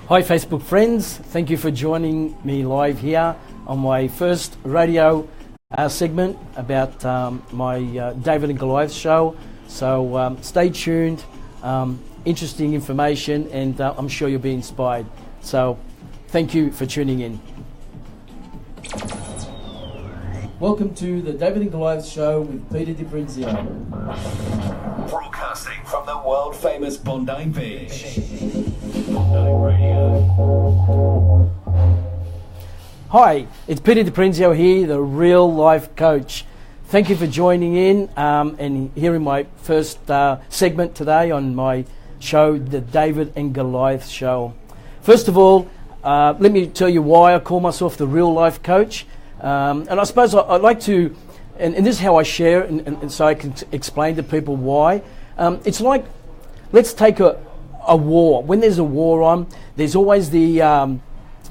Hi Facebook friends, thank you for joining me live here on my first radio segment about my David and Goliath show. So stay tuned, interesting information, and I'm sure you'll be inspired. So thank you for tuning in. Welcome to the David and Goliath show with Peter Prinzio. Broadcasting from the world famous Bondi Beach. Hi, it's Peter Prinzio here, the real life coach. Thank you for joining in and hearing my first segment today on my show, the David and Goliath show. First of all, let me tell you why I call myself the real life coach. And I suppose I'd like to, and this is how I share, and so I can explain to people why. It's like, let's take a war. When there's a war on, there's always the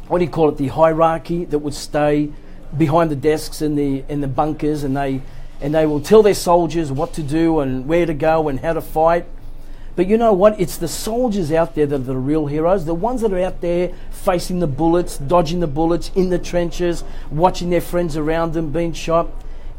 the hierarchy that would stay behind the desks in the bunkers, and they will tell their soldiers what to do and where to go and how to fight. But you know what? It's the soldiers out there that are the real heroes, the ones that are out there facing the bullets, dodging the bullets, in the trenches, watching their friends around them being shot.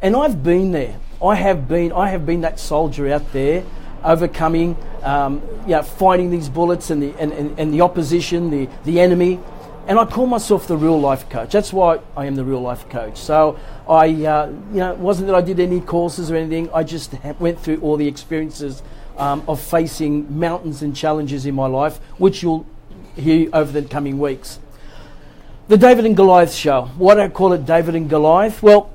And I've been there. I have been that soldier out there, overcoming, fighting these bullets and the opposition, the enemy. And I call myself the real life coach. That's why I am the real life coach. So it wasn't that I did any courses or anything. I just went through all the experiences of facing mountains and challenges in my life, which you'll hear over the coming weeks. The David and Goliath show. Why do I call it David and Goliath? Well,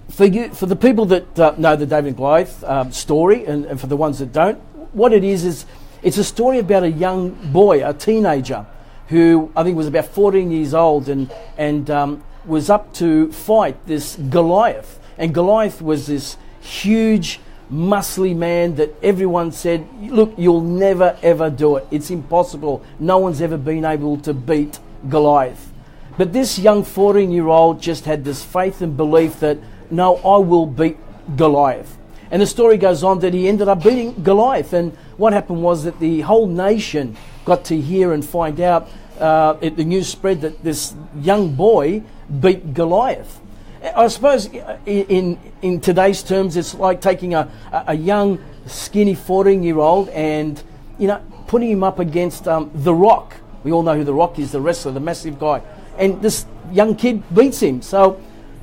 for the people that know the David and Goliath story, and for the ones that don't, what it is it's a story about a young boy, a teenager, who I think was about 14 years old and was up to fight this Goliath. And Goliath was this huge, muscly man that everyone said, look, you'll never ever do it. It's impossible. No one's ever been able to beat Goliath. But this young 14-year-old just had this faith and belief that, no, I will beat Goliath. And the story goes on that he ended up beating Goliath. And what happened was that the whole nation got to hear and find out, the news spread that this young boy beat Goliath. I suppose in today's terms, it's like taking a young, skinny 14-year-old and putting him up against The Rock. We all know who The Rock is, the wrestler, the massive guy. And this young kid beats him. So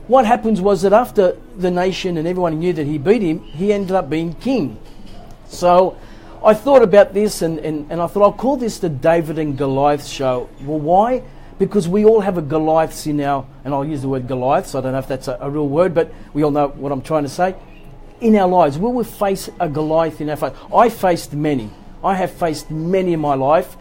what happens was that after the nation and everyone knew that he beat him, he ended up being king. So I thought about this and I thought I'll call this the David and Goliath show. Well, why? Because we all have a Goliath in our, and I'll use the word Goliath, so I don't know if that's a real word, but we all know what I'm trying to say. In our lives, will we face a Goliath in our faith? I faced many. I have faced many in my life.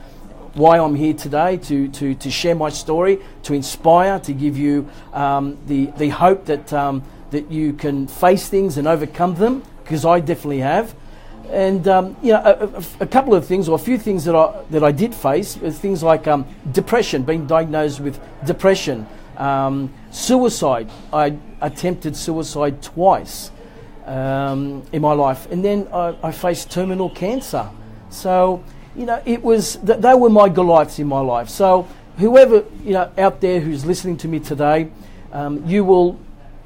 Why I'm here today, to share my story, to inspire, to give you the hope that you can face things and overcome them, because I definitely have. And a couple of things, or a few things that I did face, is things like depression, being diagnosed with depression, suicide. I attempted suicide twice in my life, and then I faced terminal cancer. So it was they were my Goliaths in my life. So whoever out there who's listening to me today, you will,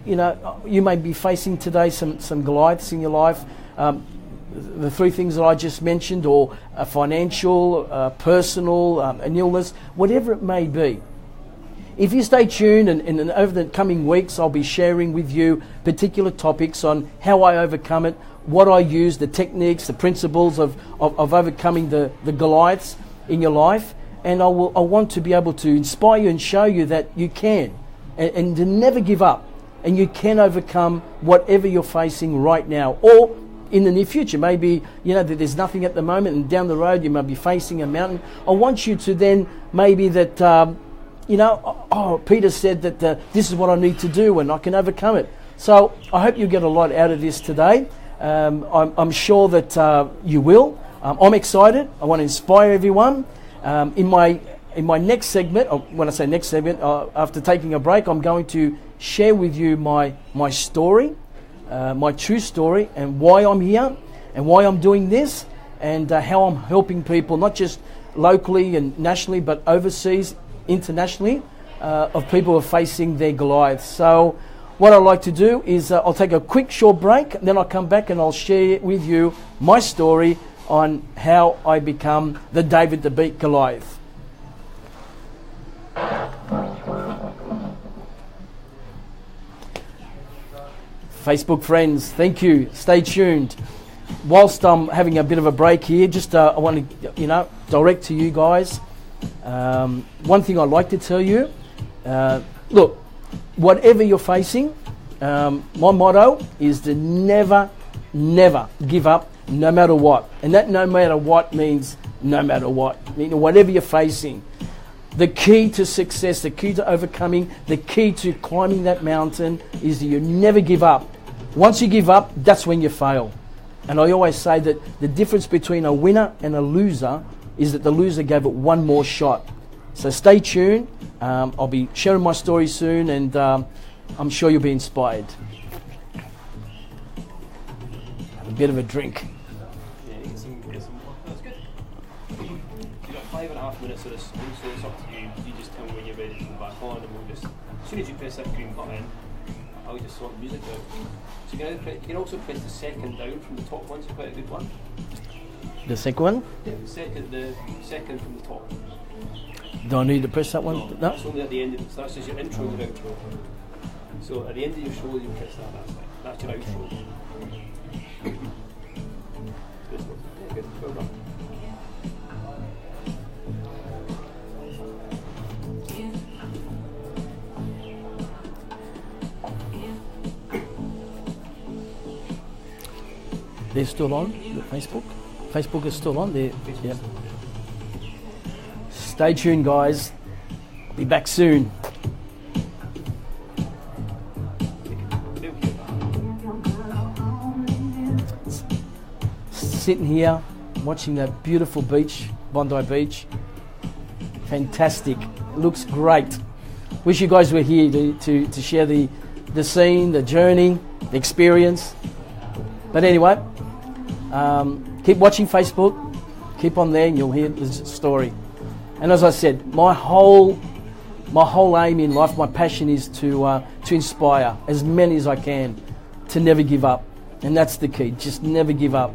you may be facing today some Goliaths in your life. The three things that I just mentioned, or a financial, personal, an illness, whatever it may be. If you stay tuned, and over the coming weeks, I'll be sharing with you particular topics on how I overcome it, what I use, the techniques, the principles of overcoming the Goliaths in your life. And I want to be able to inspire you and show you that you can, and to never give up, and you can overcome whatever you're facing right now, or in the near future. Maybe that there's nothing at the moment, and down the road you might be facing a mountain. I want you to then maybe that Peter said that this is what I need to do and I can overcome it. So I hope you get a lot out of this today. I'm sure that you will. I'm excited. I want to inspire everyone. In my next segment, or when I say next segment, after taking a break, I'm going to share with you my story, my true story, and why I'm here, and why I'm doing this, and how I'm helping people, not just locally and nationally, but overseas, internationally, of people who are facing their Goliath. So what I'd like to do is I'll take a quick short break, then I'll come back and I'll share with you my story on how I become the David to beat Goliath. Facebook friends, thank you. Stay tuned. Whilst I'm having a bit of a break here, just I want to, direct to you guys. One thing I'd like to tell you, look, whatever you're facing, my motto is to never give up, no matter what. And that no matter what means no matter what. Whatever you're facing. The key to success, the key to overcoming, the key to climbing that mountain is that you never give up. Once you give up, that's when you fail. And I always say that the difference between a winner and a loser is that the loser gave it one more shot. So stay tuned. I'll be sharing my story soon, and I'm sure you'll be inspired. Have a bit of a drink. Yeah, you can see that's good. You've got 5.5 minutes of this, so it's up to you. You just tell me when you're ready to come back on, and we'll just, as soon as you press that green button, I'll just sort the music out. So you can also press the second down from the top one, so quite a good one. The second one? Yeah, the second from the top. Do I need to press that one? No? That's only at the end of it, so that's just your intro and your outro. So at the end of your show, you press that, that's your outro. This one. Yeah, good, well done. They're still on, Facebook? Facebook is still on there. Yeah. Stay tuned, guys. Be back soon. Sitting here, watching that beautiful beach, Bondi Beach. Fantastic. It looks great. Wish you guys were here to share the scene, the journey, the experience. But anyway, keep watching Facebook. Keep on there and you'll hear the story. And as I said, my whole aim in life, my passion is to inspire as many as I can to never give up. And that's the key, just never give up.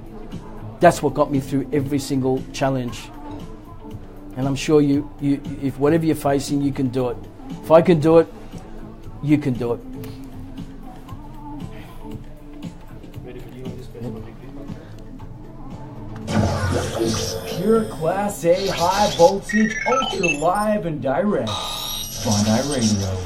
That's what got me through every single challenge. And I'm sure you if whatever you're facing, you can do it. If I can do it, you can do it. Pure Class A, high voltage, ultra live and direct. Bondi Radio.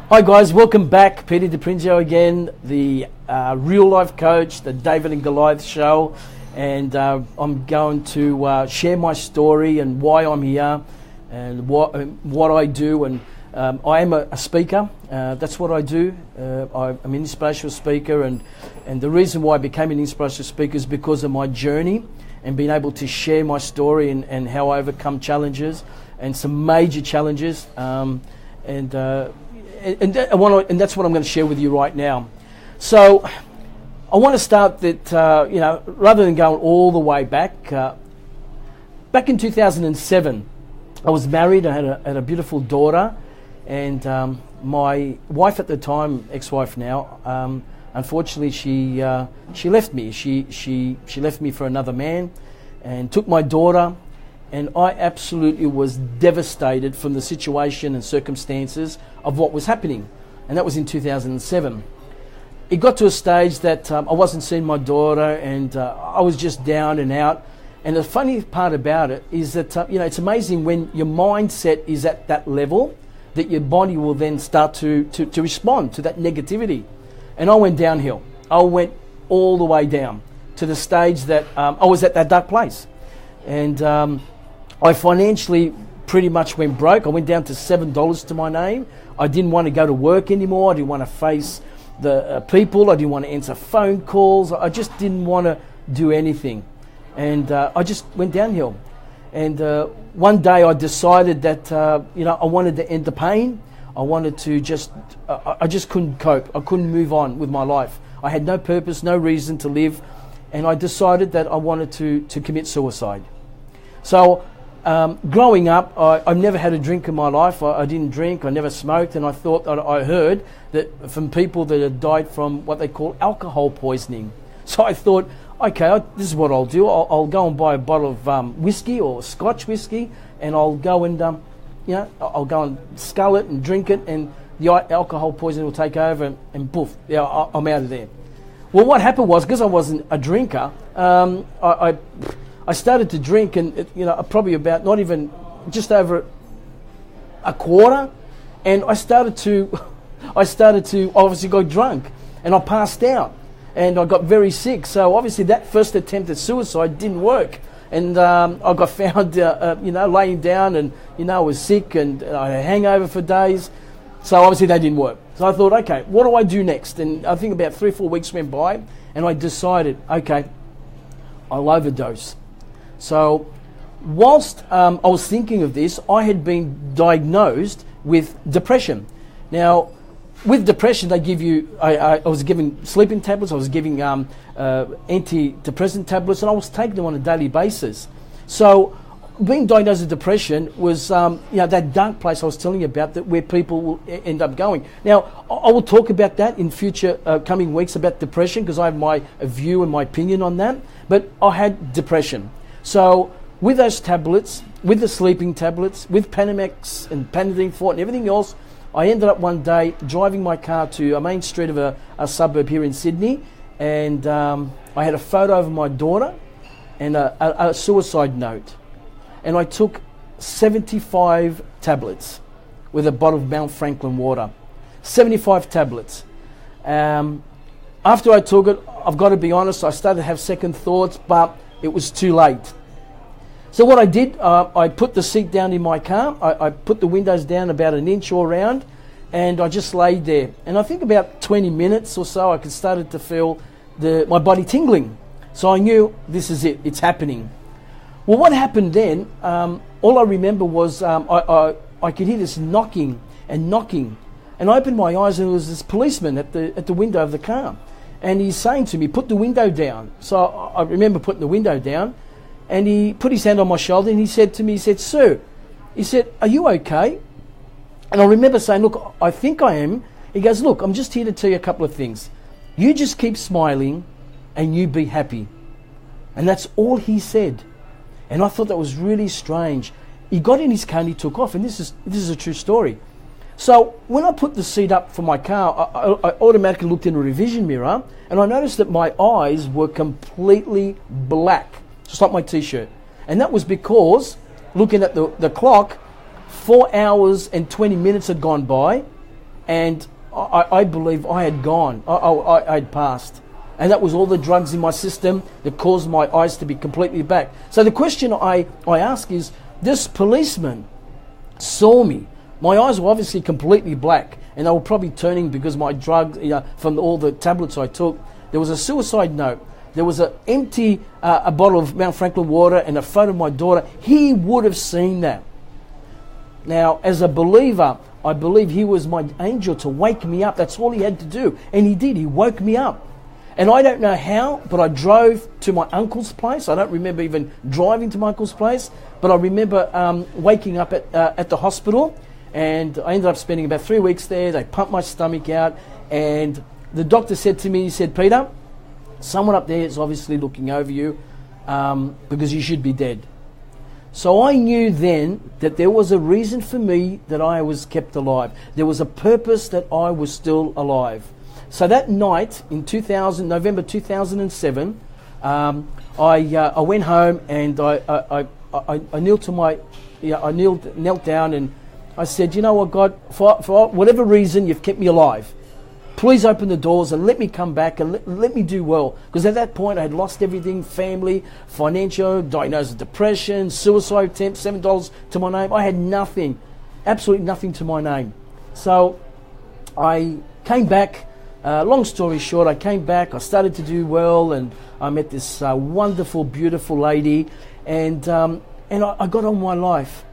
Hi guys, welcome back. Peter Prinzio again, the real life coach, the David and Goliath show. And I'm going to share my story and why I'm here and what I do. And I am a speaker. That's what I do. I'm an inspirational speaker. And the reason why I became an inspirational speaker is because of my journey and being able to share my story and how I overcome challenges and some major challenges. And that's what I'm going to share with you right now. So I want to start that, rather than going all the way back, back in 2007, I was married. I had a beautiful daughter, and my wife at the time, ex-wife now, unfortunately she left me. She left me for another man, and took my daughter. And I absolutely was devastated from the situation and circumstances of what was happening. And that was in 2007. It got to a stage that I wasn't seeing my daughter, and I was just down and out. And the funny part about it is that, it's amazing when your mindset is at that level that your body will then start to respond to that negativity. And I went downhill. I went all the way down to the stage that I was at that dark place. And I financially pretty much went broke. I went down to $7 to my name. I didn't want to go to work anymore. I didn't want to face the people. I didn't want to answer phone calls. I just didn't want to do anything. And I just went downhill. And one day I decided that, I wanted to end the pain. I wanted to I just couldn't cope. I couldn't move on with my life. I had no purpose, no reason to live. And I decided that I wanted to commit suicide. So growing up, I never had a drink in my life. I didn't drink, I never smoked, and I thought, I heard that from people that had died from what they call alcohol poisoning. So I thought, okay, this is what I'll do. I'll go and buy a bottle of whiskey or Scotch whiskey, and I'll go and, I'll go and scull it and drink it, and the alcohol poisoning will take over, and poof, I'm out of there. Well, what happened was, because I wasn't a drinker, I started to drink, and probably about not even just over a quarter, and I started to obviously got drunk, and I passed out, and I got very sick. So obviously that first attempt at suicide didn't work, and I got found, laying down, and I was sick, and I had a hangover for days. So obviously that didn't work. So I thought, okay, what do I do next? And I think about 3 or 4 weeks went by, and I decided, okay, I'll overdose. So whilst I was thinking of this, I had been diagnosed with depression. Now, with depression, they give you, I was given sleeping tablets, I was giving antidepressant tablets, and I was taking them on a daily basis. So being diagnosed with depression was, that dark place I was telling you about, that where people will end up going. Now, I will talk about that in future coming weeks about depression, because I have my view and my opinion on that. But I had depression. So with those tablets, with the sleeping tablets, with Panamex and Panadine Forte and everything else, I ended up one day driving my car to a main street of a suburb here in Sydney, and I had a photo of my daughter and a suicide note. And I took 75 tablets with a bottle of Mount Franklin water. 75 tablets. After I took it, I've got to be honest, I started to have second thoughts, but it was too late. So what I did, I put the seat down in my car, I put the windows down about an inch all around, and I just laid there. And I think about 20 minutes or so, I started to feel my body tingling. So I knew this is it, it's happening. Well, what happened then, all I remember was I could hear this knocking and knocking. And I opened my eyes, and there was this policeman at the window of the car. And he's saying to me, put the window down. So I remember putting the window down, and he put his hand on my shoulder, and he said to me, sir, he said, are you okay? And I remember saying, look, I think I am. He goes, look, I'm just here to tell you a couple of things. You just keep smiling, and you be happy. And that's all he said. And I thought that was really strange. He got in his car and he took off, and this is a true story. So when I put the seat up for my car, I automatically looked in a revision mirror, and I noticed that my eyes were completely black, just like my t-shirt. And that was because, looking at the clock, 4 hours and 20 minutes had gone by, and I believe I had gone. I had passed. And that was all the drugs in my system that caused my eyes to be completely black. So the question I ask is, this policeman saw me. My eyes were obviously completely black, and they were probably turning because my drugs, from all the tablets I took. There was a suicide note. There was an empty a bottle of Mount Franklin water and a photo of my daughter. He would have seen that. Now, as a believer, I believe he was my angel to wake me up. That's all he had to do. And he did. He woke me up. And I don't know how, but I drove to my uncle's place. I don't remember even driving to my uncle's place, but I remember waking up at the hospital, and I ended up spending about 3 weeks there. They pumped my stomach out, and the doctor said to me, he said, Peter, someone up there is obviously looking over you because you should be dead. So I knew then that there was a reason for me that I was kept alive. There was a purpose that I was still alive. So that night in November 2007, I went home, and I knelt down, and I said, you know what, God, for whatever reason you've kept me alive, please open the doors and let me come back and let me do well. Because at that point I had lost everything: family, financial, diagnosed with depression, suicide attempt, $7 to my name. I had nothing, absolutely nothing to my name. So I came back. Long story short, I came back, I started to do well, and I met this wonderful, beautiful lady, and I got on my life.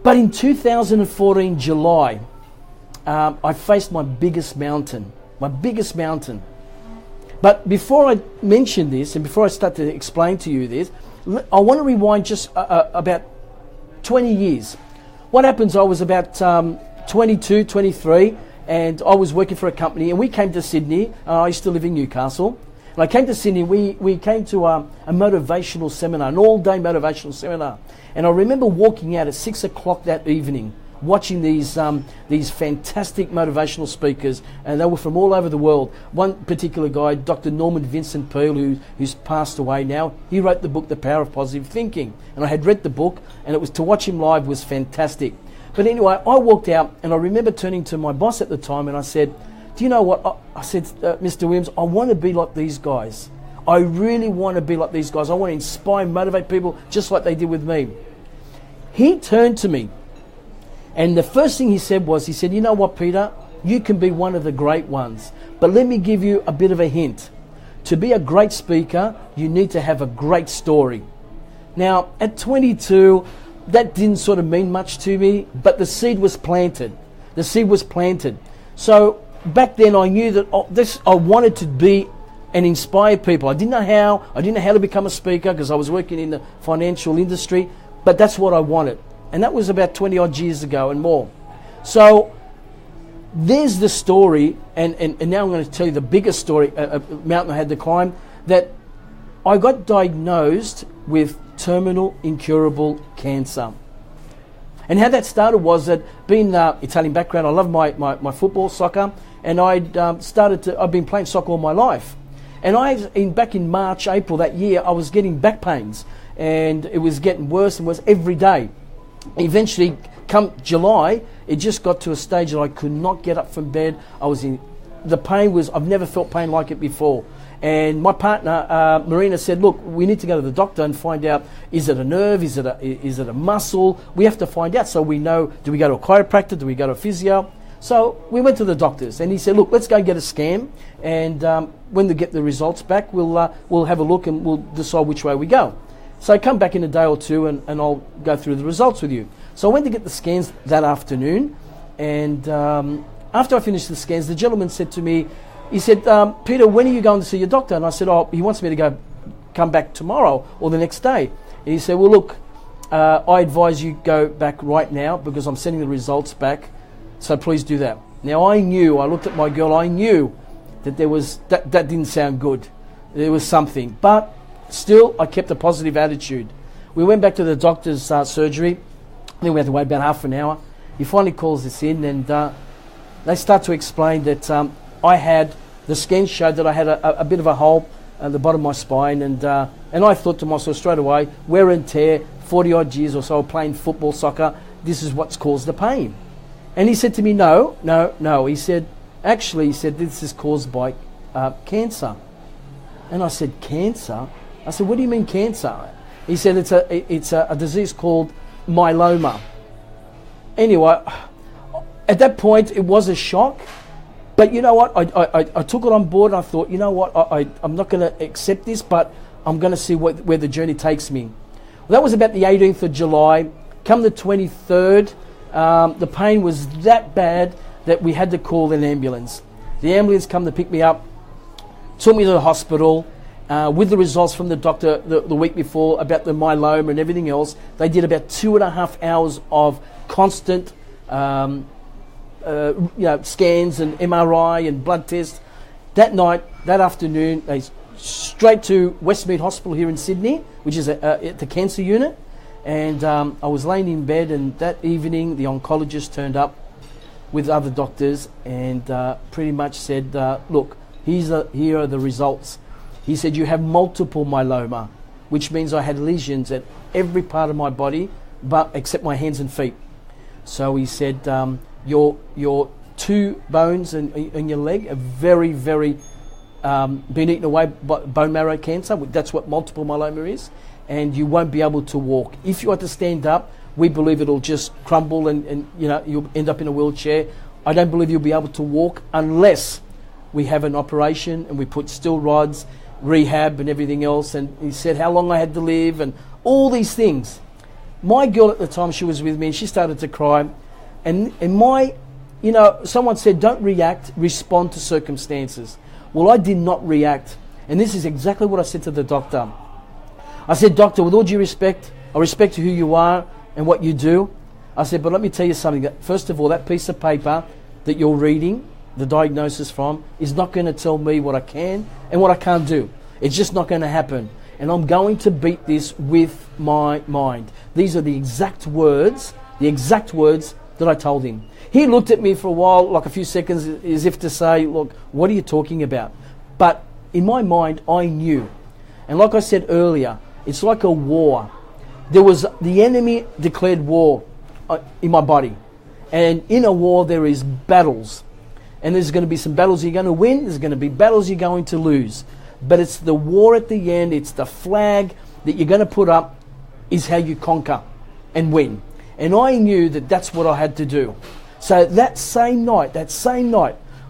But in 2014, July, I faced my biggest mountain. But before I mention this, and before I start to explain to you this, I want to rewind just about 20 years. What happens, I was about 22, 23, and I was working for a company, and we came to Sydney. I used to live in Newcastle. And I came to Sydney, we came to a motivational seminar, an all-day motivational seminar. And I remember walking out at 6 o'clock that evening, watching these fantastic motivational speakers, and they were from all over the world. One particular guy, Dr. Norman Vincent Peale, who's passed away now, he wrote the book, The Power of Positive Thinking. And I had read the book, and it was to watch him live was fantastic. But anyway, I walked out, and I remember turning to my boss at the time, and I said, do you know what? I said, Mr. Williams, I want to be like these guys. I really want to be like these guys. I want to inspire and motivate people just like they did with me. He turned to me, and the first thing he said was, he said, you know what, Peter? You can be one of the great ones. But let me give you a bit of a hint. To be a great speaker, you need to have a great story. Now, at 22, that didn't sort of mean much to me, but the seed was planted. The seed was planted. So back then I knew that I wanted to be and inspire people. I didn't know how. I didn't know how to become a speaker because I was working in the financial industry, but that's what I wanted. And that was about 20 odd years ago and more. So there's the story, and now I'm going to tell you the biggest story, a mountain I had to climb, that I got diagnosed with terminal incurable cancer. And how that started was that, being Italian background, I love my football, soccer, and I've been playing soccer all my life. And back in March, April that year, I was getting back pains, and it was getting worse and worse every day. Eventually, come July, it just got to a stage that I could not get up from bed. The pain was, I've never felt pain like it before. And my partner, Marina, said, look, we need to go to the doctor and find out, is it a nerve, is it a muscle? We have to find out so we know, do we go to a chiropractor, do we go to a physio? So we went to the doctors, and he said, look, let's go and get a scan, and when we get the results back, we'll have a look and we'll decide which way we go. So I come back in a day or two, and I'll go through the results with you. So I went to get the scans that afternoon, and after I finished the scans, the gentleman said to me, he said, Peter, when are you going to see your doctor? And I said, he wants me to come back tomorrow or the next day. And he said, well, look, I advise you go back right now because I'm sending the results back, so please do that. Now I looked at my girl, I knew that that didn't sound good. There was something, but still I kept a positive attitude. We went back to the doctor's surgery. I think we had to wait about half an hour. He finally calls us in, and they start to explain that the scans showed that I had a bit of a hole at the bottom of my spine, and I thought to myself straight away, wear and tear, 40 odd years or so playing football, soccer, this is what's caused the pain. And he said to me, no. He said, this is caused by cancer. And I said, cancer? I said, what do you mean cancer? He said, it's a disease called myeloma. Anyway, at that point, it was a shock. But you know what? I took it on board, and I thought, you know what? I'm not going to accept this, but I'm going to see where the journey takes me. Well, that was about the 18th of July. Come the 23rd, the pain was that bad that we had to call an ambulance. The ambulance come to pick me up, took me to the hospital. With the results from the doctor the week before about the myeloma and everything else, they did about 2.5 hours of constant scans and MRI and blood tests. That night, that afternoon, they straight to Westmead Hospital here in Sydney, which is at the cancer unit. And I was laying in bed, and that evening the oncologist turned up with other doctors and pretty much said, look, here are the results. He said, you have multiple myeloma, which means I had lesions at every part of my body but except my hands and feet. So he said, your two bones in your leg are very, very been eaten away by bone marrow cancer. That's what multiple myeloma is. And you won't be able to walk. If you are to stand up, we believe it'll just crumble and you'll end up in a wheelchair. I don't believe you'll be able to walk unless we have an operation and we put steel rods, rehab and everything else. And he said how long I had to live and all these things. My girl at the time, she was with me, and she started to cry. And someone said, don't react, respond to circumstances. Well, I did not react. And this is exactly what I said to the doctor. I said, "Doctor, with all due respect, I respect who you are and what you do." I said, "But let me tell you something. First of all, that piece of paper that you're reading the diagnosis from is not going to tell me what I can and what I can't do. It's just not going to happen. And I'm going to beat this with my mind." These are the exact words that I told him. He looked at me for a while, like a few seconds, as if to say, "Look, what are you talking about?" But in my mind, I knew. And like I said earlier, it's like a war. The enemy declared war in my body. And in a war, there is battles. And there's going to be some battles you're going to win. There's going to be battles you're going to lose. But it's the war at the end. It's the flag that you're going to put up is how you conquer and win. And I knew that that's what I had to do. So that same night,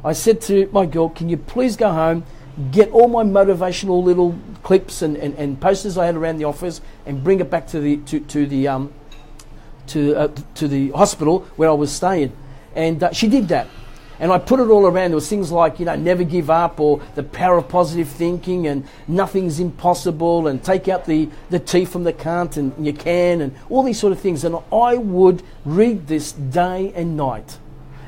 I said to my girl, "Can you please go home, get all my motivational little clips and posters I had around the office and bring it back to the hospital where I was staying." And she did that. And I put it all around. There was things like, never give up, or the power of positive thinking, and nothing's impossible, and take out the T from the can't and you can, and all these sort of things. And I would read this day and night.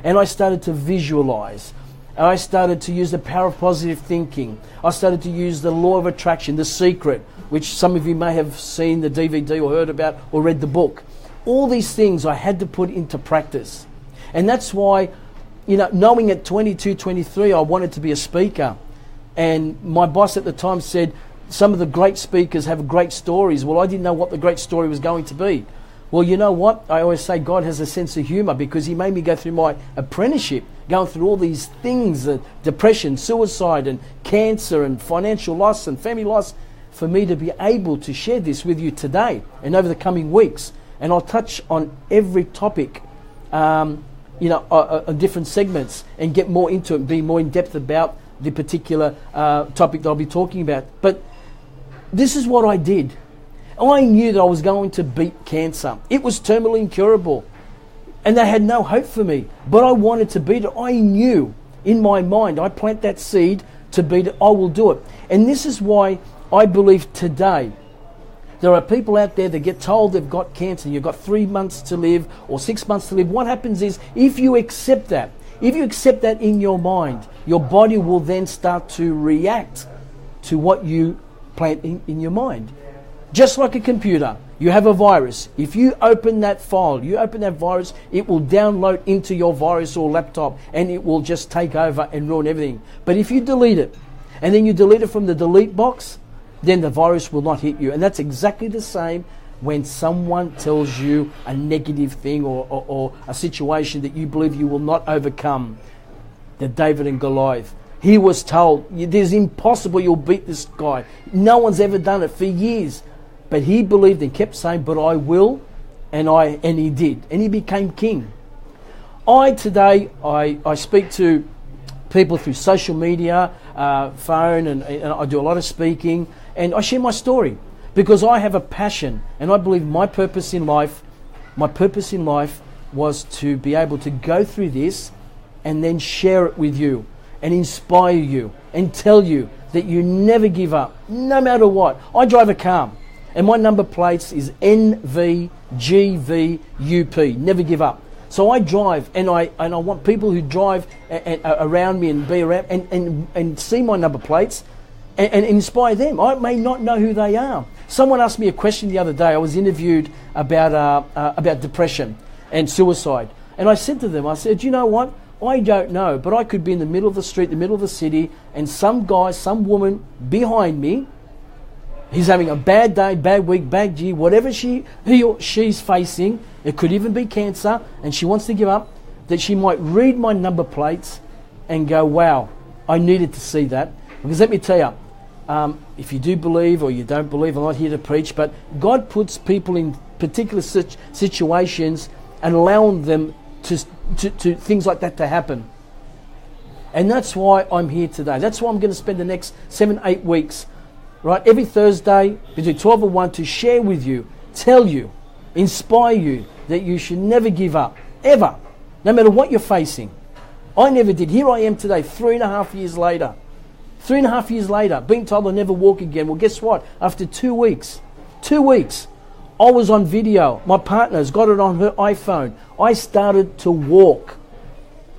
And I started to visualize. And I started to use the power of positive thinking. I started to use the law of attraction, The Secret, which some of you may have seen the DVD or heard about or read the book. All these things I had to put into practice. And that's why, knowing at 22, 23, I wanted to be a speaker. And my boss at the time said, "Some of the great speakers have great stories." Well, I didn't know what the great story was going to be. Well, you know what? I always say God has a sense of humour, because he made me go through my apprenticeship, going through all these things, depression, suicide and cancer and financial loss and family loss, for me to be able to share this with you today and over the coming weeks. And I'll touch on every topic, on different segments, and get more into it, be more in depth about the particular topic that I'll be talking about. But this is what I did. I knew that I was going to beat cancer. It was terminally incurable, and they had no hope for me. But I wanted to beat it. I knew in my mind, I plant that seed to beat it, I will do it. And this is why I believe today there are people out there that get told they've got cancer. You've got 3 months to live or 6 months to live. What happens is, if you accept that in your mind, your body will then start to react to what you plant in your mind. Just like a computer, you have a virus. If you open that file, you open that virus, it will download into your virus or laptop, and it will just take over and ruin everything. But if you delete it, and then you delete it from the delete box, then the virus will not hit you. And that's exactly the same when someone tells you a negative thing or a situation that you believe you will not overcome. The David and Goliath. He was told, "It is impossible you'll beat this guy. No one's ever done it for years." But he believed and kept saying, "But I will," and he did. And he became king. Today, I speak to people through social media, phone, and I do a lot of speaking, and I share my story because I have a passion, and I believe my purpose in life was to be able to go through this and then share it with you and inspire you and tell you that you never give up, no matter what. I drive a car, and my number plates is NVGVUP, never give up. So I drive, and I want people who drive around me and be around and see my number plates and inspire them. I may not know who they are. Someone asked me a question the other day. I was interviewed about depression and suicide, and I said to them, I said, "You know what? I don't know, but I could be in the middle of the street, the middle of the city, and some guy, some woman behind me, he's having a bad day, bad week, bad year, whatever he or she's facing. It could even be cancer, and she wants to give up, that she might read my number plates and go, wow, I needed to see that." Because let me tell you, if you do believe or you don't believe, I'm not here to preach, but God puts people in particular situations and allowing them to things like that to happen. And that's why I'm here today. That's why I'm going to spend the next 7-8 weeks, right, every Thursday between 12 and 1 to share with you, tell you, inspire you that you should never give up, ever, no matter what you're facing. I never did. Here I am today, 3.5 years later, 3.5 years later, being told I'll never walk again. Well, guess what? After 2 weeks, I was on video. My partner's got it on her iPhone. I started to walk.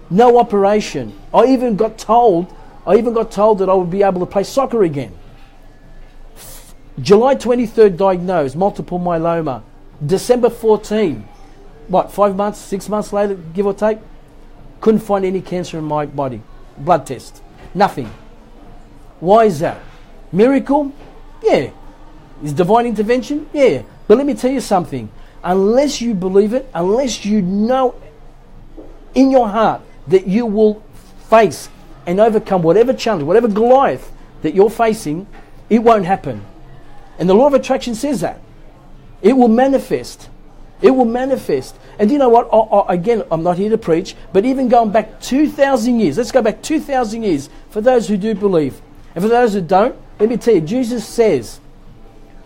No operation. I even got told that I would be able to play soccer again. July 23rd diagnosed, multiple myeloma. December 14, 5 months, 6 months later, give or take, couldn't find any cancer in my body. Blood test. Nothing. Why is that? Miracle? Yeah. Is divine intervention? Yeah. But let me tell you something. Unless you believe it, unless you know in your heart that you will face and overcome whatever challenge, whatever Goliath that you're facing, it won't happen. And the law of attraction says that. It will manifest. It will manifest. And you know what? Again, I'm not here to preach, but even going back 2,000 years, let's go back 2,000 years for those who do believe. And for those who don't, let me tell you, Jesus says,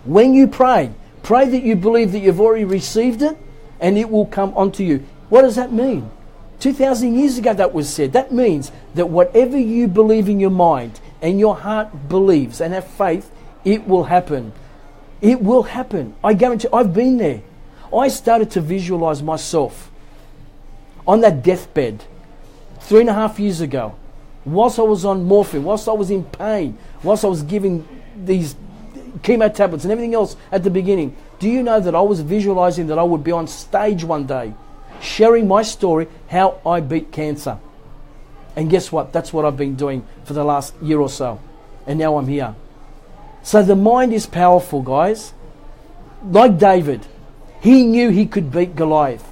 when you pray that you believe that you've already received it and it will come onto you. What does that mean? 2,000 years ago that was said. That means that whatever you believe in your mind and your heart believes and have faith, it will happen. It will happen. I guarantee. I've been there. I started to visualize myself on that deathbed 3.5 years ago, whilst I was on morphine, whilst I was in pain, whilst I was giving these chemo tablets and everything else at the beginning. Do you know that I was visualizing that I would be on stage one day sharing my story, how I beat cancer? And guess what? That's what I've been doing for the last year or so. And now I'm here. So the mind is powerful, guys. Like David, he knew he could beat Goliath,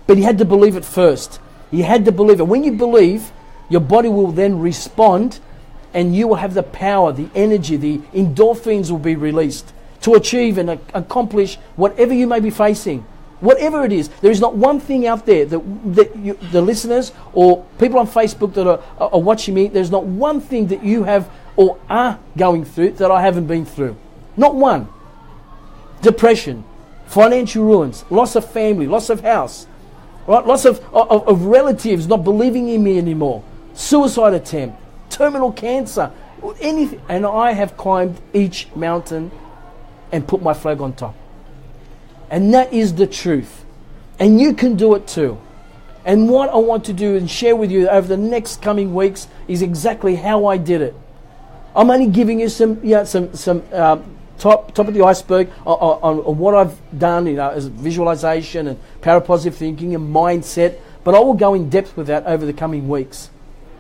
but he had to believe it first. He had to believe it. When you believe, your body will then respond, and you will have the power, the energy, the endorphins will be released to achieve and accomplish whatever you may be facing. Whatever it is, there is not one thing out there that the listeners or people on Facebook that are watching me, there's not one thing that you have or are going through that I haven't been through. Not one. Depression, financial ruins, loss of family, loss of house, right? Loss of relatives not believing in me anymore, suicide attempt, terminal cancer, anything. And I have climbed each mountain and put my flag on top. And that is the truth. And you can do it too. And what I want to do and share with you over the next coming weeks is exactly how I did it. I'm only giving you some top of the iceberg on what I've done, as visualization and power of positive thinking and mindset. But I will go in depth with that over the coming weeks.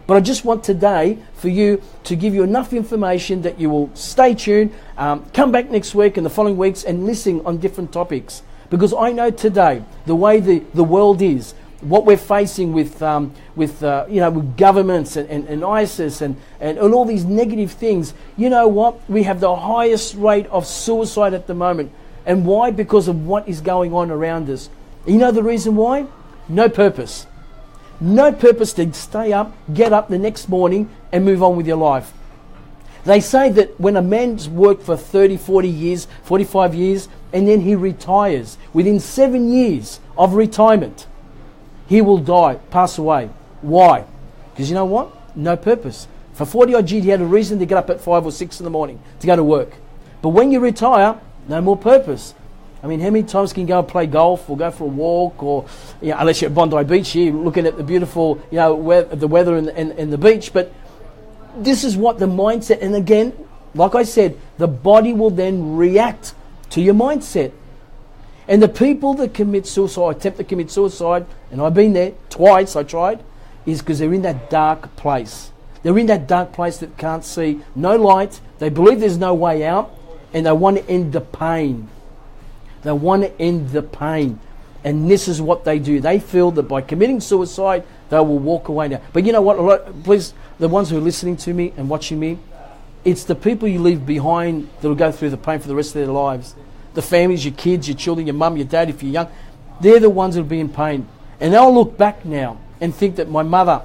But I just want today for you to give you enough information that you will stay tuned, come back next week and the following weeks and listen on different topics. Because I know today, the way the world is, what we're facing with governments and ISIS and all these negative things, you know what? We have the highest rate of suicide at the moment. And why? Because of what is going on around us. You know the reason why? No purpose. No purpose to stay up, get up the next morning and move on with your life. They say that when a man's worked for 30, 40 years, 45 years, and then he retires, within 7 years of retirement, he will die, pass away. Why? Because you know what? No purpose. For 40 odd years, he had a reason to get up at 5 or 6 in the morning to go to work. But when you retire, no more purpose. I mean, how many times can you go and play golf or go for a walk, or unless you're at Bondi Beach here, looking at the beautiful, the weather and the beach. But this is what the mindset, and again, like I said, the body will then react to your mindset. And the people that commit suicide, attempt to commit suicide, and I've been there twice, I tried, is because they're in that dark place. They're in that dark place that can't see no light. They believe there's no way out, and they want to end the pain. They want to end the pain. And this is what they do. They feel that by committing suicide, they will walk away now. But you know what? Please, the ones who are listening to me and watching me, it's the people you leave behind that will go through the pain for the rest of their lives. The families, your kids, your children, your mum, your dad, if you're young, they're the ones that will be in pain. And they'll look back now and think that my mother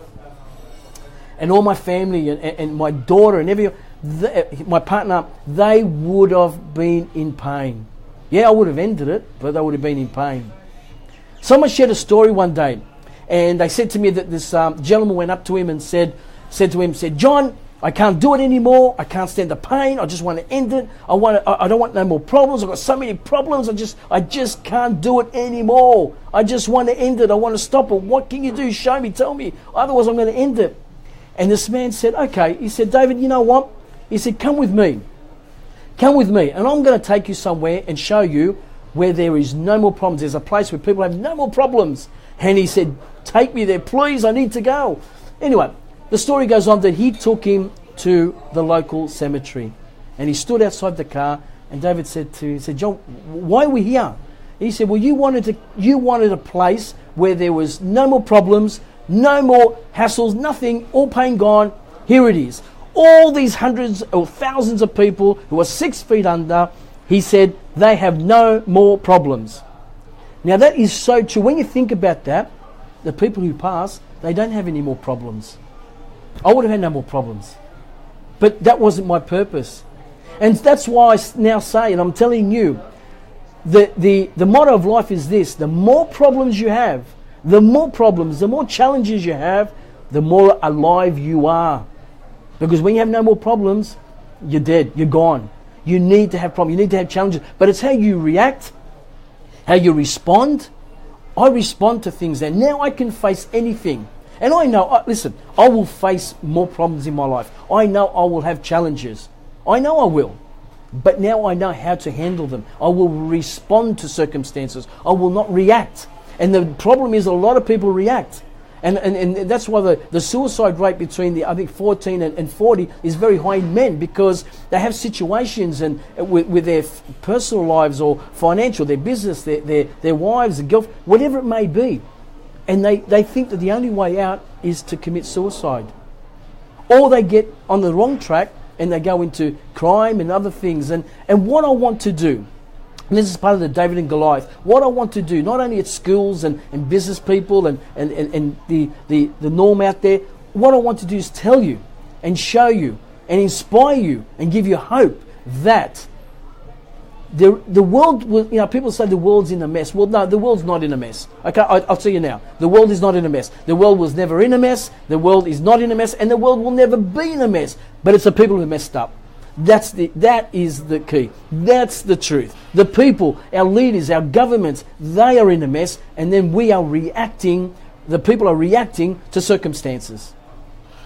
and all my family and my daughter and my partner, they would have been in pain. Yeah, I would have ended it, but they would have been in pain. Someone shared a story one day, and they said to me that this gentleman went up to him and said, John, I can't do it anymore. I can't stand the pain. I just want to end it. I don't want no more problems. I've got so many problems. I just can't do it anymore. I just want to end it. I want to stop it. What can you do? Show me. Tell me. Otherwise, I'm going to end it. And this man said, okay. He said, David, you know what? He said, come with me. Come with me. And I'm going to take you somewhere and show you where there is no more problems. There's a place where people have no more problems. And he said, take me there, please. I need to go. Anyway, the story goes on that he took him to the local cemetery, and he stood outside the car. And David said to him, he said, John, why are we here? He said, well, you wanted a place where there was no more problems, no more hassles, nothing, all pain gone. Here it is. All these hundreds or thousands of people who are 6 feet under, he said, they have no more problems. Now that is so true. When you think about that, the people who pass, they don't have any more problems. I would have had no more problems. But that wasn't my purpose. And that's why I now say, and I'm telling you, the motto of life is this: the more problems you have, the more challenges you have, the more alive you are. Because when you have no more problems, you're dead, you're gone. You need to have problems, you need to have challenges. But it's how you react, how you respond. I respond to things, and now I can face anything. And I know, listen, I will face more problems in my life. I know I will have challenges. I know I will. But now I know how to handle them. I will respond to circumstances. I will not react. And the problem is a lot of people react. And that's why the suicide rate between I think 14 and 40 is very high in men, because they have situations and with their personal lives or financial, their business, their wives, their girlfriend, whatever it may be. And they think that the only way out is to commit suicide. Or they get on the wrong track and they go into crime and other things. And what I want to do, and this is part of the David and Goliath, what I want to do, not only at schools and business people and the norm out there, what I want to do is tell you and show you and inspire you and give you hope that the world will, people say the world's in a mess. Well, no, the world's not in a mess. Okay, I'll tell you now. The world is not in a mess. The world was never in a mess. The world is not in a mess, and the world will never be in a mess. But it's the people who messed up. That is the key. That's the truth. The people, our leaders, our governments, they are in a mess, and then we are reacting. The people are reacting to circumstances.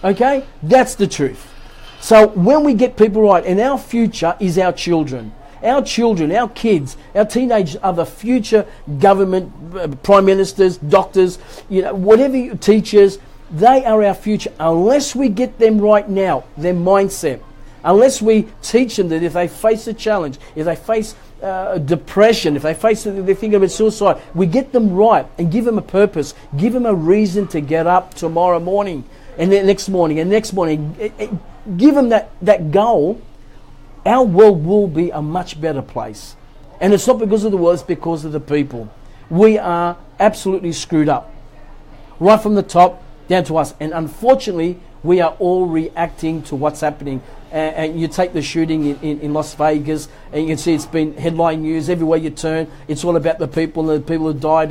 Okay, that's the truth. So when we get people right, and our future is our children. Our children, our kids, our teenagers are the future government, prime ministers, doctors, whatever, teachers. They are our future. Unless we get them right now, their mindset. Unless we teach them that if they face a challenge, if they face depression, if they face they're thinking about suicide, we get them right and give them a purpose, give them a reason to get up tomorrow morning and the next morning and next morning. Give them that goal. Our world will be a much better place. And it's not because of the world, it's because of the people. We are absolutely screwed up. Right from the top down to us. And unfortunately, we are all reacting to what's happening. And you take the shooting in Las Vegas, and you can see it's been headline news everywhere you turn. It's all about the people and the people who died.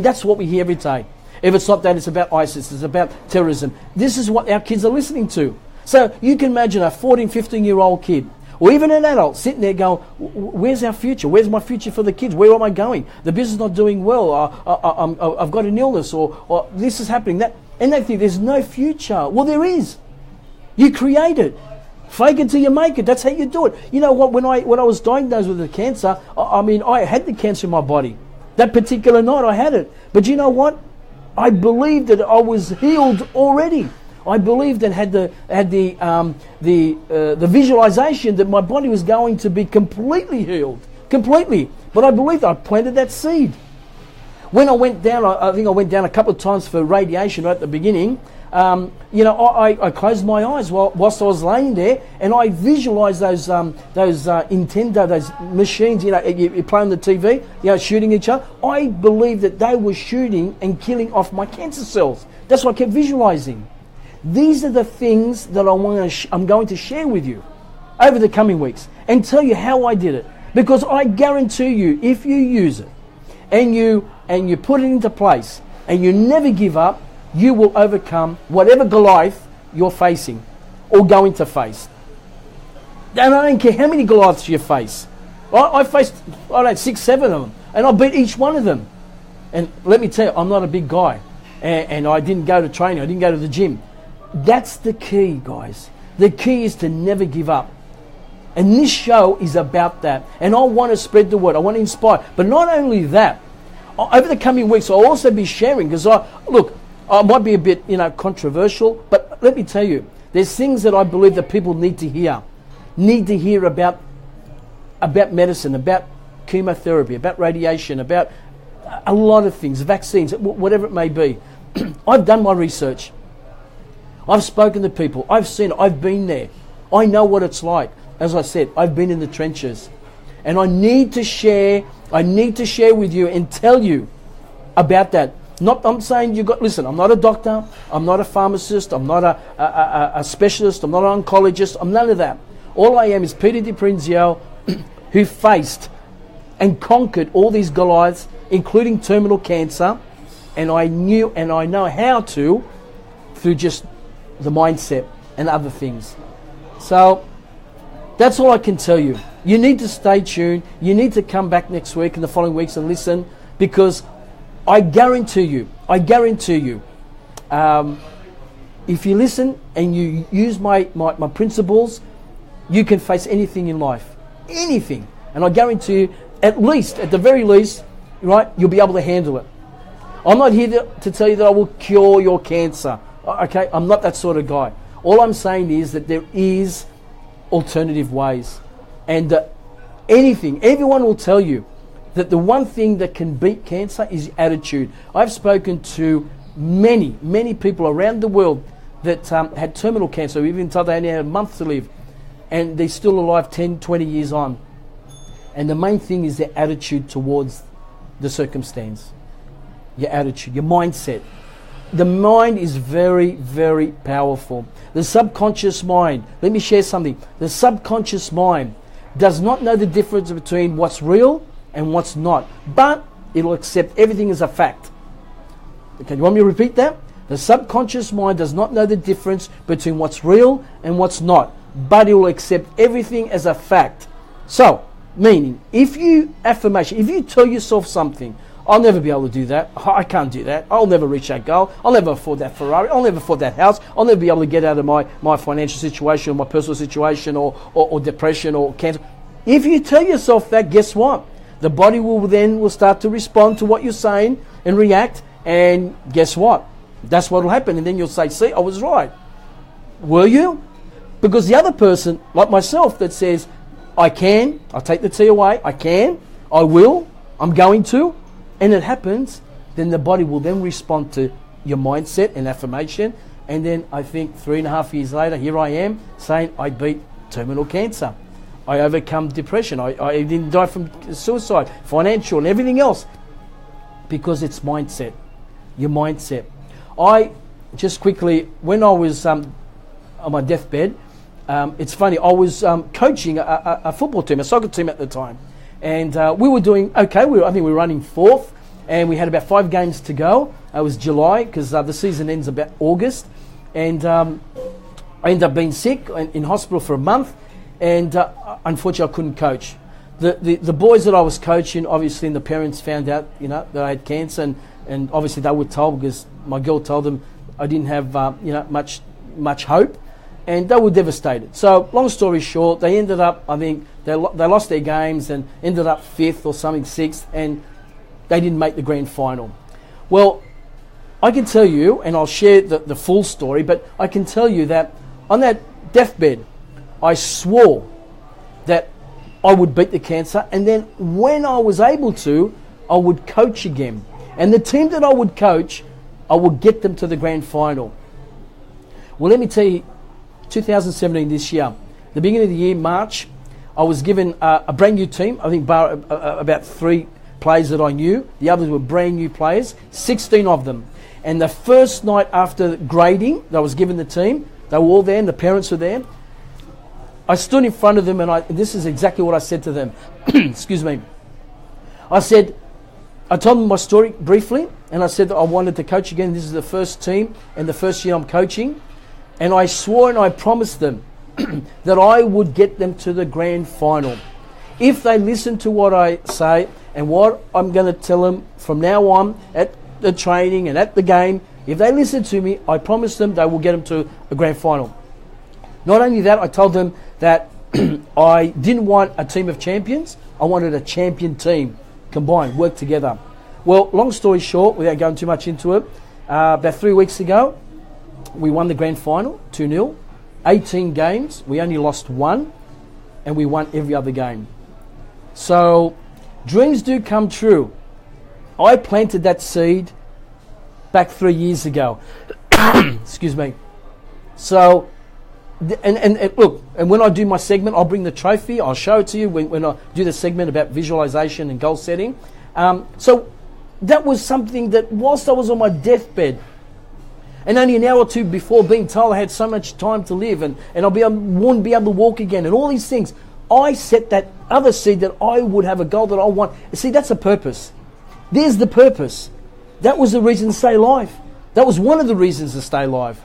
That's what we hear every day. If it's not that, it's about ISIS, it's about terrorism. This is what our kids are listening to. So you can imagine a 14, 15-year-old kid, or even an adult sitting there going, where's our future? Where's my future for the kids? Where am I going? The business is not doing well. I've got an illness, or this is happening. And they think there's no future. Well, there is. You create it. Fake it till you make it. That's how you do it. You know what? When I was diagnosed with the cancer, I had the cancer in my body. That particular night, I had it. But you know what? I believed that I was healed already. I believed and had the visualization that my body was going to be completely healed, completely. But I believed I planted that seed. When I went down, I think I went down a couple of times for radiation right at the beginning. I closed my eyes whilst I was laying there, and I visualized those Nintendo, those machines. You play on the TV, shooting each other. I believed that they were shooting and killing off my cancer cells. That's what I kept visualizing. These are the things that I'm going to share with you over the coming weeks and tell you how I did it. Because I guarantee you, if you use it and you put it into place and you never give up, you will overcome whatever Goliath you're facing. or going to face. And I don't care how many Goliaths you face. I faced, 6, 7 of them, and I beat each one of them. And let me tell you, I'm not a big guy, and I didn't go to training, I didn't go to the gym. That's the key, guys. The key is to never give up. And this show is about that. And I want to spread the word. I want to inspire. But not only that, over the coming weeks, I'll also be sharing, because I might be a bit, controversial, but let me tell you, there's things that I believe that people need to hear. Need to hear about medicine, about chemotherapy, about radiation, about a lot of things, vaccines, whatever it may be. I've done my research. I've spoken to people. I've seen it. I've been there. I know what it's like. As I said, I've been in the trenches. And I need to share with you and tell you about that. I'm saying listen, I'm not a doctor, I'm not a pharmacist, I'm not a specialist, I'm not an oncologist, I'm none of that. All I am is Peter Di Prinzio, who faced and conquered all these Goliaths, including terminal cancer, and I knew and I know how to through just the mindset and other things. So that's all I can tell you. You need to stay tuned. You need to come back next week and the following weeks and listen, because I guarantee you, if you listen and you use my principles, you can face anything in life. Anything. And I guarantee you, at the very least, right, you'll be able to handle it. I'm not here to tell you that I will cure your cancer. Okay? I'm not that sort of guy. All I'm saying is that there is alternative ways. And everyone will tell you that the one thing that can beat cancer is attitude. I've spoken to many, many people around the world that had terminal cancer, even though they only had a month to live, and they're still alive 10, 20 years on. And the main thing is their attitude towards the circumstance. Your attitude, your mindset. The mind is very, very powerful. The subconscious mind, let me share something. The subconscious mind does not know the difference between what's real and what's not, but it'll accept everything as a fact. Okay, you want me to repeat that? The subconscious mind does not know the difference between what's real and what's not, but it will accept everything as a fact. So, meaning, if you tell yourself something, I'll never be able to do that, I can't do that, I'll never reach that goal, I'll never afford that Ferrari, I'll never afford that house, I'll never be able to get out of my financial situation, or my personal situation, or depression, or cancer. If you tell yourself that, guess what? The body will start to respond to what you're saying and react, and guess what? That's what will happen, and then you'll say, see, I was right. Were you? Because the other person, like myself, that says, I can, I'll take the T away, I can, I will, I'm going to, and it happens, then the body will then respond to your mindset and affirmation, and then I think 3.5 years later, here I am saying I beat terminal cancer. I overcome depression. I didn't die from suicide, financial and everything else, because it's mindset, your mindset. I just quickly, when I was on my deathbed, it's funny, I was coaching a football team, a soccer team at the time, and we were doing okay. I think we were running 4th, and we had about 5 games to go. It was July, because the season ends about August, and I ended up being sick in hospital for a month, and unfortunately I couldn't coach. The boys that I was coaching, obviously, and the parents found out, that I had cancer, and obviously they were told, because my girl told them I didn't have much hope, and they were devastated. So long story short, they ended up, I think they lost their games and ended up 5th or something, 6th, and they didn't make the grand final. Well, I can tell you, and I'll share the full story, but I can tell you that on that deathbed, I swore that I would beat the cancer, and then when I was able to, I would coach again. And the team that I would coach, I would get them to the grand final. Well, let me tell you, 2017, this year, the beginning of the year, March, I was given a brand new team. I think about 3 players that I knew. The others were brand new players, 16 of them. And the first night after grading, I was given the team. They were all there, and the parents were there. I stood in front of them, and this is exactly what I said to them. Excuse me. I told them my story briefly, and I said that I wanted to coach again. This is the first team and the first year I'm coaching. and I swore and I promised them that I would get them to the grand final. If they listen to what I say and what I'm going to tell them from now on at the training and at the game, if they listen to me, I promise them they will get them to a grand final. Not only that, I told them that I didn't want a team of champions. I wanted a champion team combined, work together. Well, long story short, without going too much into it, about 3 weeks ago, we won the grand final, 2-0. 18 games, we only lost one, and we won every other game. So, dreams do come true. I planted that seed back 3 years ago. Excuse me. So, and look, and when I do my segment, I'll bring the trophy. I'll show it to you when I do the segment about visualization and goal setting. So, that was something that whilst I was on my deathbed, and only an hour or two before being told I had so much time to live and I wouldn't be able to walk again and all these things, I set that other seed that I would have a goal that I want. See, that's a purpose. There's the purpose. That was the reason to stay alive. That was one of the reasons to stay alive.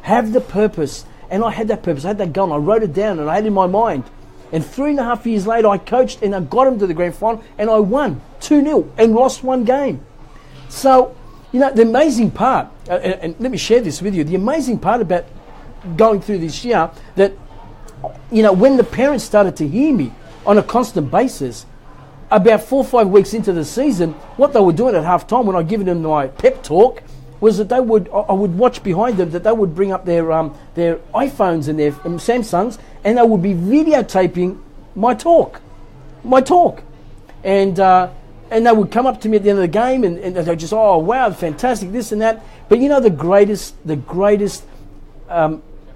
Have the purpose. And I had that purpose. I had that goal and I wrote it down and I had it in my mind. And 3.5 years later, I coached and I got him to the grand final and I won 2-0 and lost one game. So, you know, the amazing part, and let me share this with you, the amazing part about going through this year, that, you know, when the parents started to hear me on a constant basis, about 4 or 5 weeks into the season, what they were doing at half time when I given them my pep talk was that I would watch behind them, that they would bring up their iPhones and their Samsungs, and they would be videotaping my talk. And they would come up to me at the end of the game and they would just, oh, wow, fantastic, this and that. But you know the greatest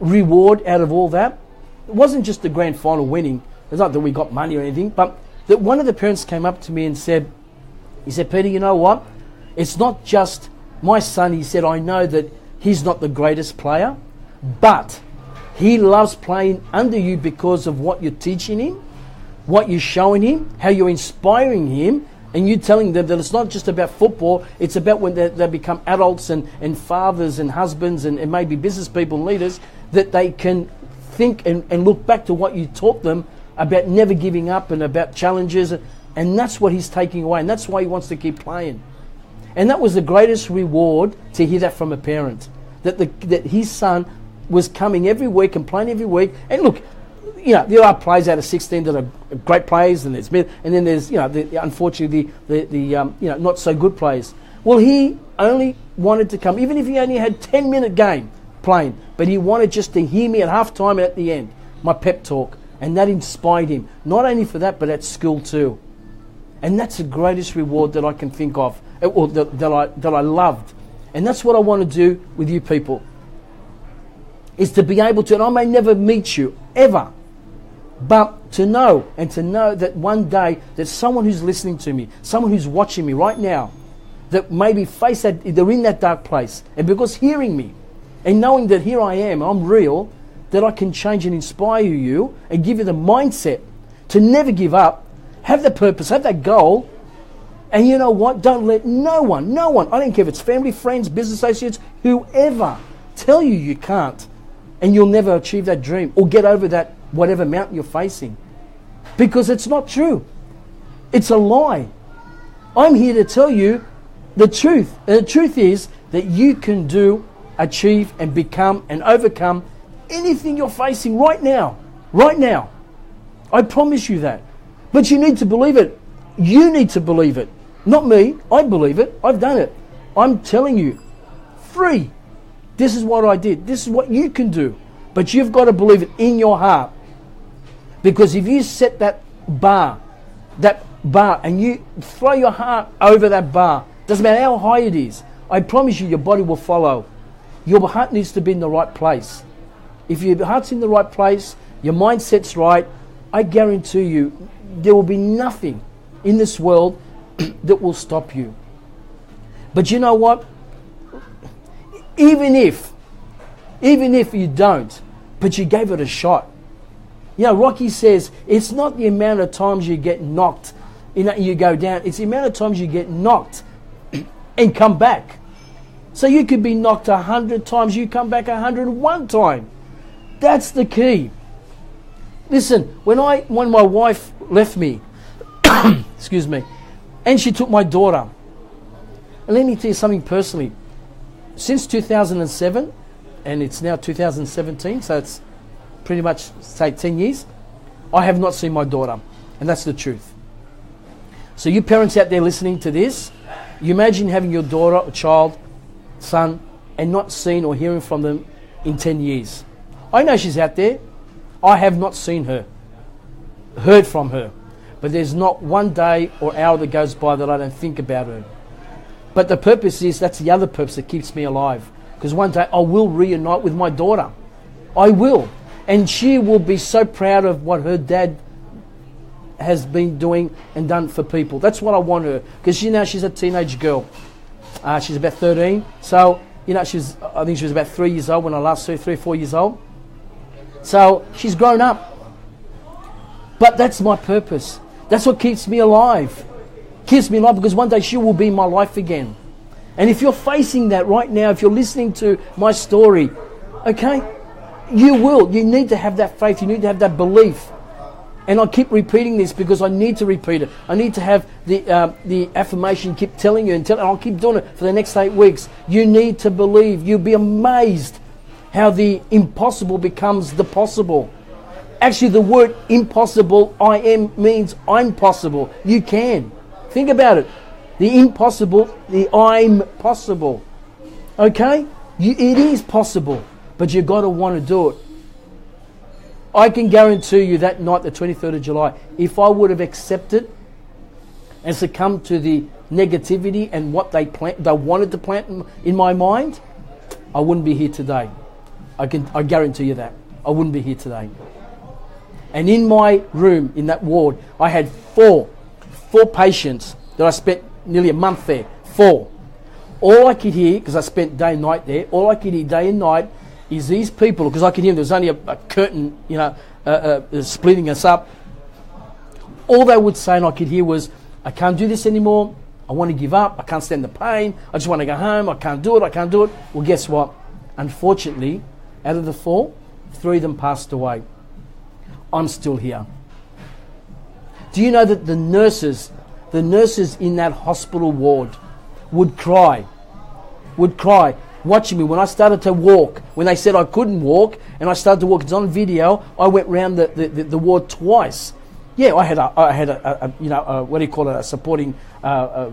reward out of all that? It wasn't just the grand final winning. It's not that we got money or anything, but that one of the parents came up to me and said, Peter, you know what? It's not just my son. He said, I know that he's not the greatest player, but he loves playing under you because of what you're teaching him, what you're showing him, how you're inspiring him, and you telling them that it's not just about football, it's about when they become adults and fathers and husbands and maybe business people and leaders, that they can think and look back to what you taught them about never giving up and about challenges. And that's what he's taking away, and that's why he wants to keep playing. And that was the greatest reward, to hear that from a parent, that his son was coming every week and playing every week. And look, you know, there are players out of 16 that are great players, and then there's, you know, unfortunately the not so good players. Well, he only wanted to come, even if he only had 10-minute game playing, but he wanted just to hear me at half time and at the end, my pep talk, and that inspired him. Not only for that, but at school too. And that's the greatest reward that I can think of, or that I loved. And that's what I want to do with you people, is to be able to, and I may never meet you, ever, but to know that one day that someone who's listening to me, someone who's watching me right now, that maybe they're in that dark place, and because hearing me and knowing that here I am, I'm real, that I can change and inspire you and give you the mindset to never give up, have the purpose, have that goal, and you know what? Don't let no one, I don't care if it's family, friends, business associates, whoever, tell you can't, and you'll never achieve that dream or get over that whatever mountain you're facing. Because it's not true. It's a lie. I'm here to tell you the truth. And the truth is that you can do, achieve, and become and overcome anything you're facing right now. Right now. I promise you that. But you need to believe it. You need to believe it. Not me. I believe it. I've done it. I'm telling you. Free. This is what I did. This is what you can do. But you've got to believe it in your heart. Because if you set that bar, and you throw your heart over that bar, doesn't matter how high it is, I promise you your body will follow. Your heart needs to be in the right place. If your heart's in the right place, your mindset's right, I guarantee you there will be nothing in this world that will stop you. But you know what? Even if you don't, but you gave it a shot. You know, Rocky says, it's not the amount of times you get knocked, you go down. It's the amount of times you get knocked and come back. So you could be knocked 100 times, you come back 101 times. That's the key. Listen, when my wife left me, excuse me, and she took my daughter, and let me tell you something personally. Since 2007, and it's now 2017, so it's pretty much, say, 10 years, I have not seen my daughter. And that's the truth. So you parents out there listening to this, you imagine having your daughter or child, son, and not seeing or hearing from them in 10 years. I know she's out there. I have not seen her, heard from her. But there's not one day or hour that goes by that I don't think about her. But the purpose is, that's the other purpose that keeps me alive. Because one day I will reunite with my daughter. I will. And she will be so proud of what her dad has been doing and done for people. That's what I want her. Because she's a teenage girl. She's about 13. So, I think she was about 3 years old when I last saw her, 3 or 4 years old. So she's grown up. But that's my purpose. That's what keeps me alive. Keeps me alive because one day she will be in my life again. And if you're facing that right now, if you're listening to my story, okay, you will. You need to have that faith. You need to have that belief. And I keep repeating this because I need to repeat it. I need to have the affirmation keep telling you, and I'll keep doing it for the next 8 weeks. You need to believe. You'll be amazed how the impossible becomes the possible. Actually, the word impossible, I am, means I'm possible. You can. Think about it. The impossible, the I'm possible. Okay? It is possible, but you've got to want to do it. I can guarantee you that night, the 23rd of July, if I would have accepted and succumbed to the negativity and what they wanted to plant in my mind, I wouldn't be here today. I guarantee you that. I wouldn't be here today. And in my room, in that ward, I had four patients that I spent nearly a month there. 4. All I could hear, because I spent day and night there, all I could hear day and night is these people, because I could hear them, there was only a curtain, splitting us up. All they would say, and I could hear, was, I can't do this anymore. I want to give up. I can't stand the pain. I just want to go home. I can't do it. Well, guess what? Unfortunately, out of the 4, 3 of them passed away. I'm still here. Do you know that the nurses in that hospital ward would cry watching me when I started to walk. When they said I couldn't walk and I started to walk, it's on video, I went round the ward twice. Yeah, I had a supporting, a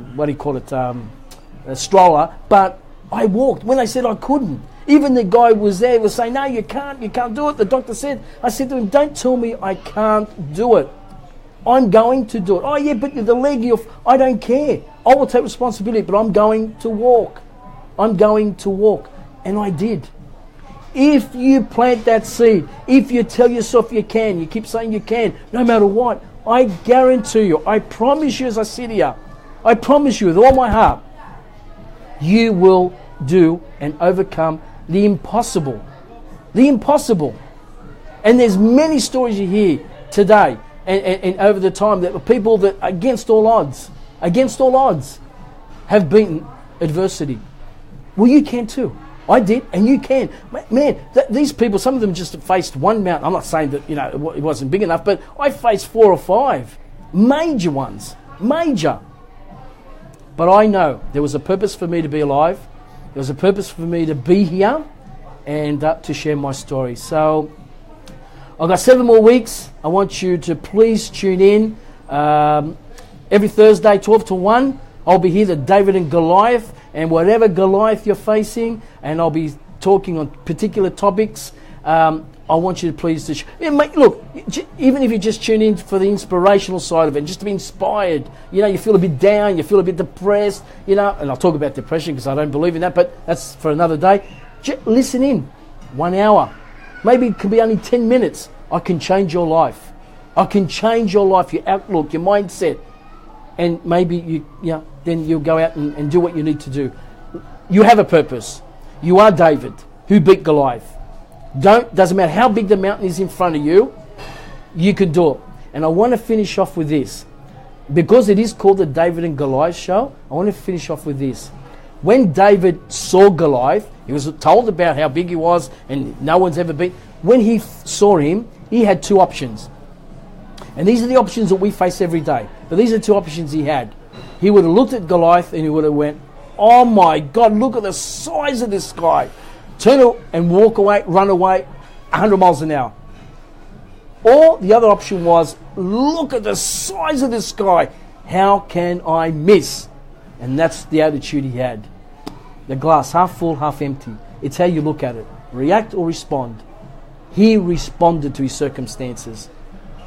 stroller, but I walked when they said I couldn't. Even the guy was there, was saying, no, you can't do it. The doctor said, I said to him, don't tell me I can't do it. I'm going to do it. Oh yeah, but the leg, I don't care. I will take responsibility, but I'm going to walk. And I did. If you plant that seed, if you tell yourself you can, you keep saying you can, no matter what, I guarantee you, I promise you as I sit here, I promise you with all my heart, you will do and overcome the impossible. The impossible. And there's many stories you hear today and over the time that people that against all odds, have beaten adversity. Well, you can too. I did, and you can. Man, these people, some of them just faced one mountain. I'm not saying that, it wasn't big enough, but I faced 4 or 5 major ones. Major. But I know there was a purpose for me to be alive. There was a purpose for me to be here and to share my story. So I've got 7 more weeks. I want you to please tune in. Every Thursday, 12 to 1, I'll be here, the David and Goliath, and whatever Goliath you're facing, and I'll be talking on particular topics. I want you to please... look, even if you just tune in for the inspirational side of it, just to be inspired, you feel a bit down, you feel a bit depressed, and I'll talk about depression because I don't believe in that, but that's for another day. Listen in, 1 hour. Maybe it could be only 10 minutes. I can change your life. I can change your life, your outlook, your mindset. And maybe then you'll go out and do what you need to do. You have a purpose. You are David, who beat Goliath. Doesn't matter how big the mountain is in front of you, you can do it. And I want to finish off with this. Because it is called the David and Goliath show, I want to finish off with this. When David saw Goliath, he was told about how big he was and no one's ever been. When he saw him, he had two options. And these are the options that we face every day. But these are two options he had. He would have looked at Goliath and he would have went, oh my God, look at the size of this guy. Turn and walk away, run away 100 miles an hour. Or the other option was, look at the size of this guy. How can I miss? And that's the attitude he had. The glass half full, half empty. It's how you look at it. React or respond. He responded to his circumstances.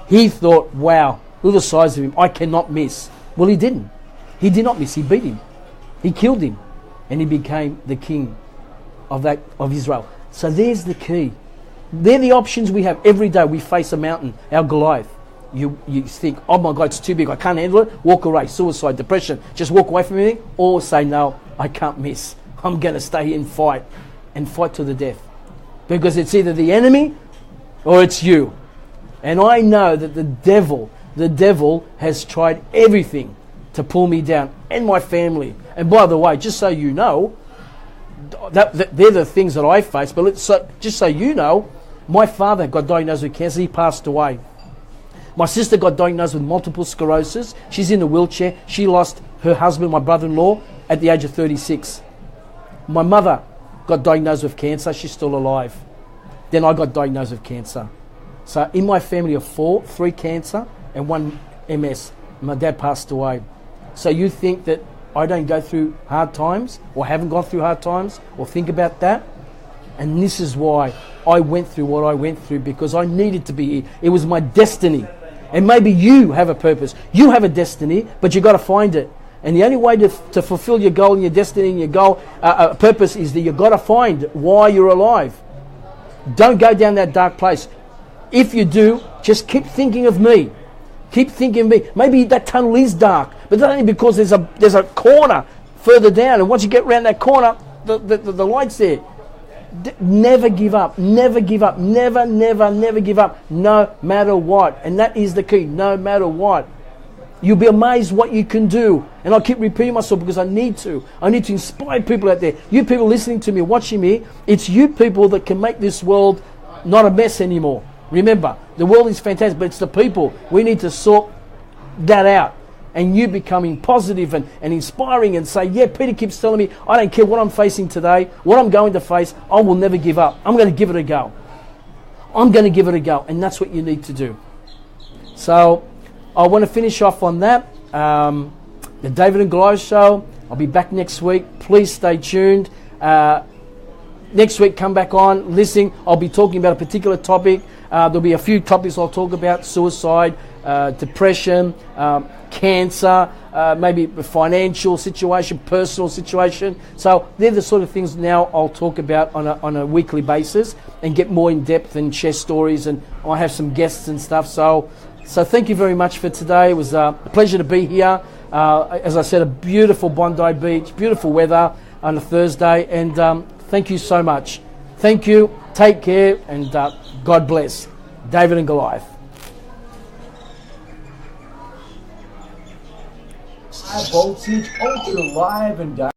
He thought, wow, look at the size of him. I cannot miss. Well, he didn't. He did not miss. He beat him. He killed him. And he became the king of Israel. So there's the key. They're the options we have every day. We face a mountain, our Goliath. You think, oh my God, it's too big. I can't handle it. Walk away. Suicide, depression. Just walk away from me. Or say, no, I can't miss. I'm going to stay here and fight to the death. Because it's either the enemy or it's you. And I know that the devil has tried everything to pull me down and my family. And by the way, just so you know, that they're the things that I face. But just so you know, my father got diagnosed with cancer. He passed away. My sister got diagnosed with multiple sclerosis. She's in a wheelchair. She lost her husband, my brother-in-law, at the age of 36. My mother got diagnosed with cancer. She's still alive. Then I got diagnosed with cancer. So in my family of 4, 3 cancer and 1 MS. My dad passed away. So you think that I don't go through hard times or haven't gone through hard times or think about that? And this is why I went through what I went through, because I needed to be here. It was my destiny. And maybe you have a purpose. You have a destiny, but you've got to find it. And the only way to fulfill your goal and your destiny and your goal, purpose, is that you've got to find why you're alive. Don't go down that dark place. If you do, just keep thinking of me. Keep thinking of me. Maybe that tunnel is dark, but that's only because there's a corner further down, and once you get around that corner, the light's there. Never give up. Never give up. Never give up. No matter what. And that is the key. No matter what. You'll be amazed what you can do. And I keep repeating myself because I need to. I need to inspire people out there. You people listening to me, watching me, it's you people that can make this world not a mess anymore. Remember, the world is fantastic, but it's the people. We need to sort that out. And you becoming positive and inspiring and say, yeah, Peter keeps telling me, I don't care what I'm facing today, what I'm going to face, I will never give up. I'm going to give it a go. I'm going to give it a go. And that's what you need to do. So I want to finish off on that. The David and Goliath show. I'll be back next week. Please stay tuned. Next week, come back on, listen. I'll be talking about a particular topic. There'll be a few topics I'll talk about: suicide, depression, cancer, maybe financial situation, personal situation. So they're the sort of things now I'll talk about on a weekly basis and get more in depth and share stories. And I have some guests and stuff. So thank you very much for today. It was a pleasure to be here. As I said, a beautiful Bondi Beach, beautiful weather on a Thursday, and thank you so much. Thank you. Take care, and God bless. David and Goliath. High voltage, ultra live and direct.